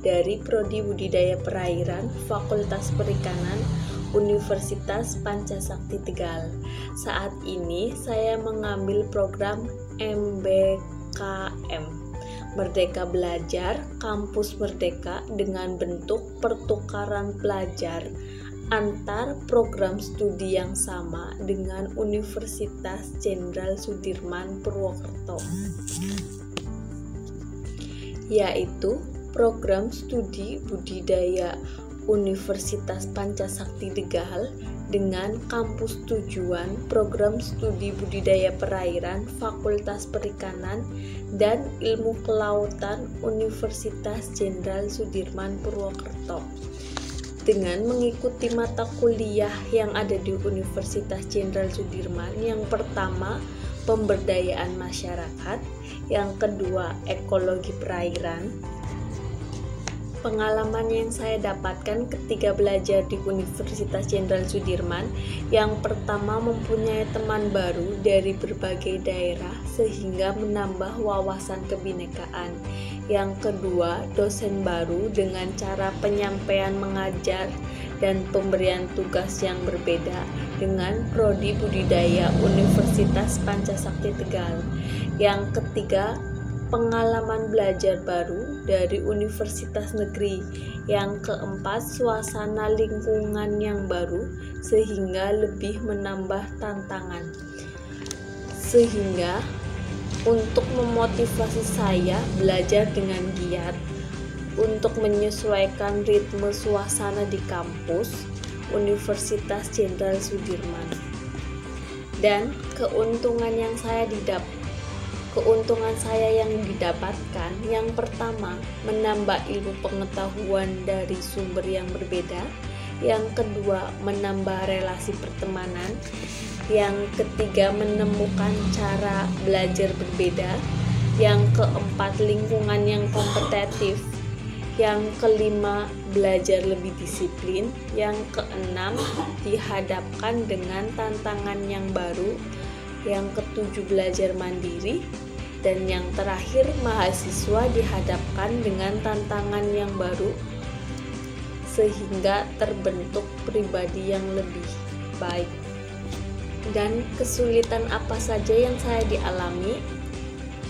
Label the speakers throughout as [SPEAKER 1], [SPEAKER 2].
[SPEAKER 1] dari Prodi Budidaya Perairan Fakultas Perikanan Universitas Pancasakti Tegal. Saat ini saya mengambil program MBKM, Merdeka Belajar Kampus Merdeka, dengan bentuk pertukaran pelajar antar program studi yang sama dengan Universitas Jenderal Sudirman Purwokerto, yaitu program studi budidaya Universitas Pancasakti Tegal dengan kampus tujuan program studi budidaya perairan Fakultas Perikanan dan Ilmu Kelautan Universitas Jenderal Sudirman Purwokerto. Dengan mengikuti mata kuliah yang ada di Universitas Jenderal Sudirman, yang pertama pemberdayaan masyarakat, yang kedua ekologi perairan. Pengalaman yang saya dapatkan ketika belajar di Universitas Jenderal Sudirman, yang pertama mempunyai teman baru dari berbagai daerah sehingga menambah wawasan kebinekaan. Yang kedua, dosen baru dengan cara penyampaian mengajar dan pemberian tugas yang berbeda dengan Prodi Budidaya Universitas Pancasakti Tegal. Yang ketiga, pengalaman belajar baru dari universitas negeri. Yang keempat, suasana lingkungan yang baru sehingga lebih menambah tantangan. Sehingga untuk memotivasi saya belajar dengan giat untuk menyesuaikan ritme suasana di kampus Universitas Jenderal Sudirman. Dan keuntungan saya yang didapatkan, yang pertama menambah ilmu pengetahuan dari sumber yang berbeda, yang kedua menambah relasi pertemanan, yang ketiga menemukan cara belajar berbeda, yang keempat lingkungan yang kompetitif, yang kelima belajar lebih disiplin, yang keenam dihadapkan dengan tantangan yang baru, yang ketujuh belajar mandiri, dan yang terakhir mahasiswa dihadapkan dengan tantangan yang baru sehingga terbentuk pribadi yang lebih baik. Dan kesulitan apa saja yang saya dialami?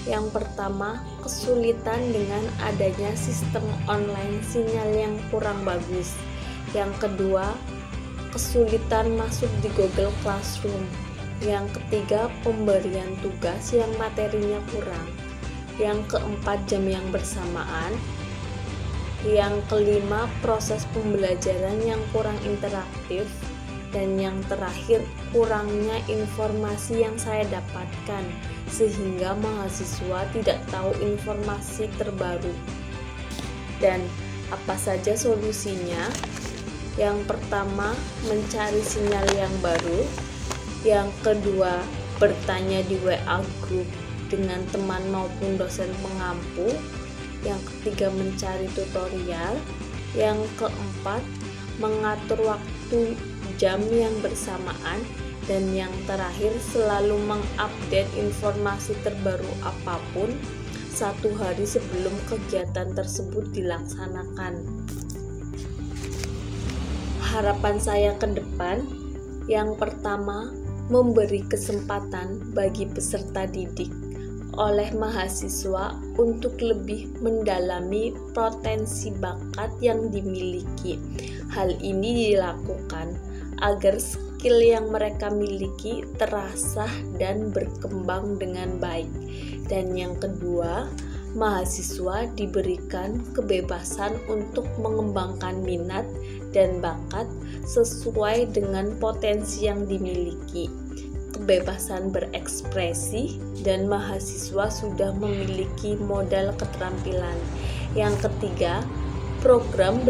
[SPEAKER 1] Yang pertama, kesulitan dengan adanya sistem online sinyal yang kurang bagus. Yang kedua, kesulitan masuk di Google Classroom. Yang ketiga, pemberian tugas yang materinya kurang. Yang keempat, jam yang bersamaan. Yang kelima, proses pembelajaran yang kurang interaktif. Dan yang terakhir, kurangnya informasi yang saya dapatkan sehingga mahasiswa tidak tahu informasi terbaru. Dan apa saja solusinya? Yang pertama, mencari sinyal yang baru. Yang kedua, bertanya di WA group dengan teman maupun dosen pengampu. Yang ketiga, mencari tutorial. Yang keempat, mengatur waktu jam yang bersamaan. Dan yang terakhir, selalu mengupdate informasi terbaru apapun 1 hari sebelum kegiatan tersebut dilaksanakan. Harapan saya ke depan, yang pertama, memberi kesempatan bagi peserta didik oleh mahasiswa untuk lebih mendalami potensi bakat yang dimiliki. Hal ini dilakukan agar skill yang mereka miliki terasah dan berkembang dengan baik. Dan yang kedua, mahasiswa diberikan kebebasan untuk mengembangkan minat dan bakat sesuai dengan potensi yang dimiliki. Kebebasan berekspresi, dan mahasiswa sudah memiliki modal keterampilan. Yang ketiga, program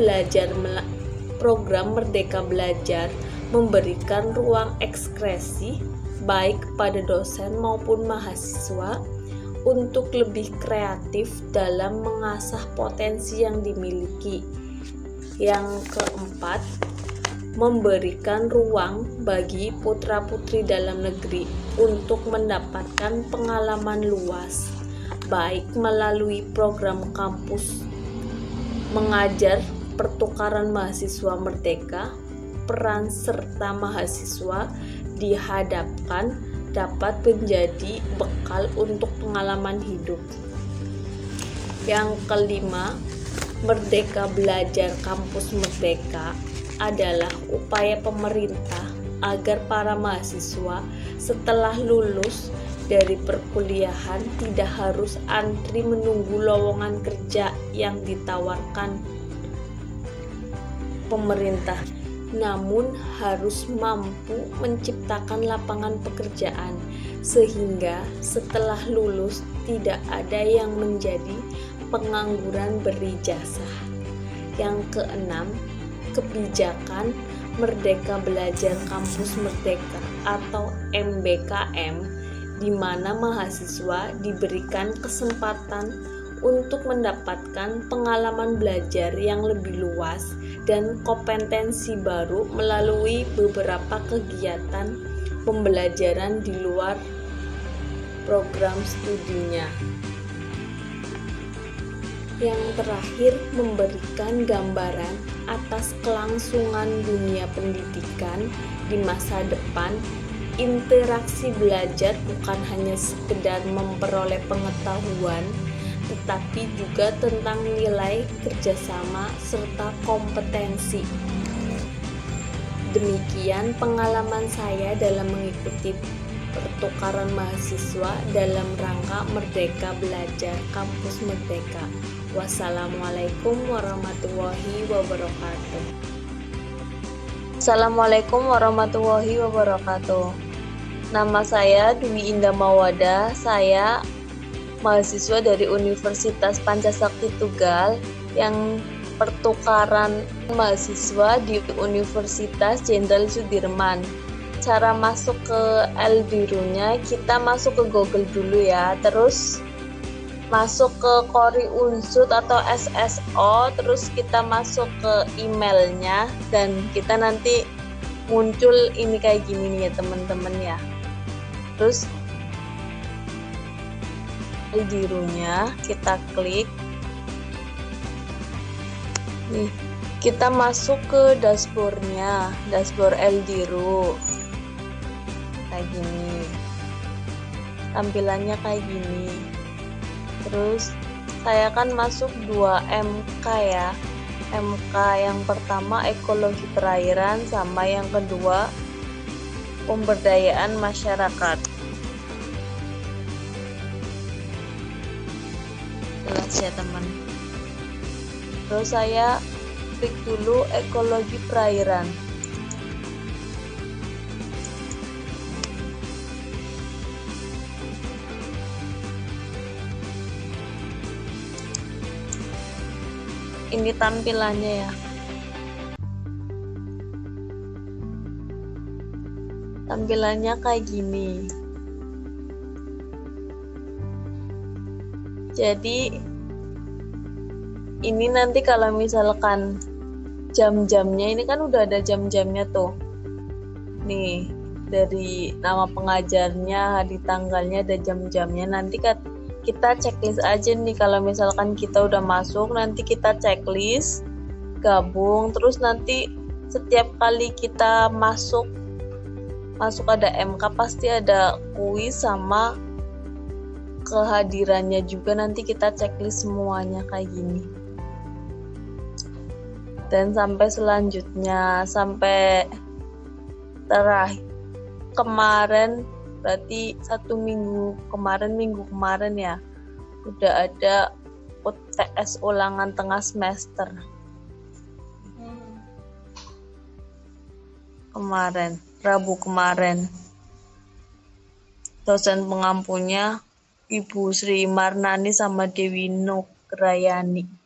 [SPEAKER 1] Merdeka Belajar memberikan ruang ekspresi baik pada dosen maupun mahasiswa untuk lebih kreatif dalam mengasah potensi yang dimiliki. Yang keempat, memberikan ruang bagi putra-putri dalam negeri untuk mendapatkan pengalaman luas, baik melalui program kampus mengajar pertukaran mahasiswa merdeka, peran serta mahasiswa dihadapkan dapat menjadi bekal untuk pengalaman hidup. Yang kelima, Merdeka Belajar Kampus Merdeka adalah upaya pemerintah agar para mahasiswa setelah lulus dari perkuliahan tidak harus antri menunggu lowongan kerja yang ditawarkan pemerintah, namun harus mampu menciptakan lapangan pekerjaan sehingga setelah lulus tidak ada yang menjadi pengangguran berijazah. Yang keenam, kebijakan Merdeka Belajar Kampus Merdeka atau MBKM, di mana mahasiswa diberikan kesempatan untuk mendapatkan pengalaman belajar yang lebih luas dan kompetensi baru melalui beberapa kegiatan pembelajaran di luar program studinya. Yang terakhir, memberikan gambaran atas kelangsungan dunia pendidikan di masa depan. Interaksi belajar bukan hanya sekedar memperoleh pengetahuan, tetapi juga tentang nilai kerjasama serta kompetensi. Demikian pengalaman saya dalam mengikuti pertukaran mahasiswa dalam rangka Merdeka Belajar Kampus Merdeka. Wassalamualaikum warahmatullahi wabarakatuh. Assalamualaikum warahmatullahi wabarakatuh. Nama saya Dwi Indah Mawada. Saya mahasiswa dari Universitas Pancasakti Tugal yang pertukaran mahasiswa di Universitas Jenderal Sudirman. Cara masuk ke LDIRU-nya, kita masuk ke Google dulu ya, terus masuk ke Kori Unsut atau SSO, terus kita masuk ke emailnya, dan kita nanti muncul ini kayak gini nih ya teman-teman ya. Terus LDIRU-nya kita klik. Nih, kita masuk ke dashboard-nya, dashboard LDIRU. Kayak gini. Tampilannya kayak gini. Terus saya kan masuk 2 MK ya. MK yang pertama ekologi perairan, sama yang kedua pemberdayaan masyarakat. Jelas ya teman. Terus saya klik dulu ekologi perairan. Ini tampilannya ya. Tampilannya kayak gini. Jadi ini nanti kalau misalkan jam-jamnya, ini kan udah ada jam-jamnya tuh. Nih, dari nama pengajarnya, hari tanggalnya, ada jam-jamnya. Nanti kan kita checklist aja nih, kalau misalkan kita udah masuk, nanti kita checklist, gabung, terus nanti setiap kali kita masuk ada MK, pasti ada kuis sama kehadirannya juga, nanti kita checklist semuanya kayak gini. Dan sampai selanjutnya, sampai terakhir kemarin, berarti minggu kemarin ya, udah ada UTS ulangan tengah semester. Kemarin, Rabu kemarin. Dosen pengampunya Ibu Sri Marnani sama Dewi Nugrayani.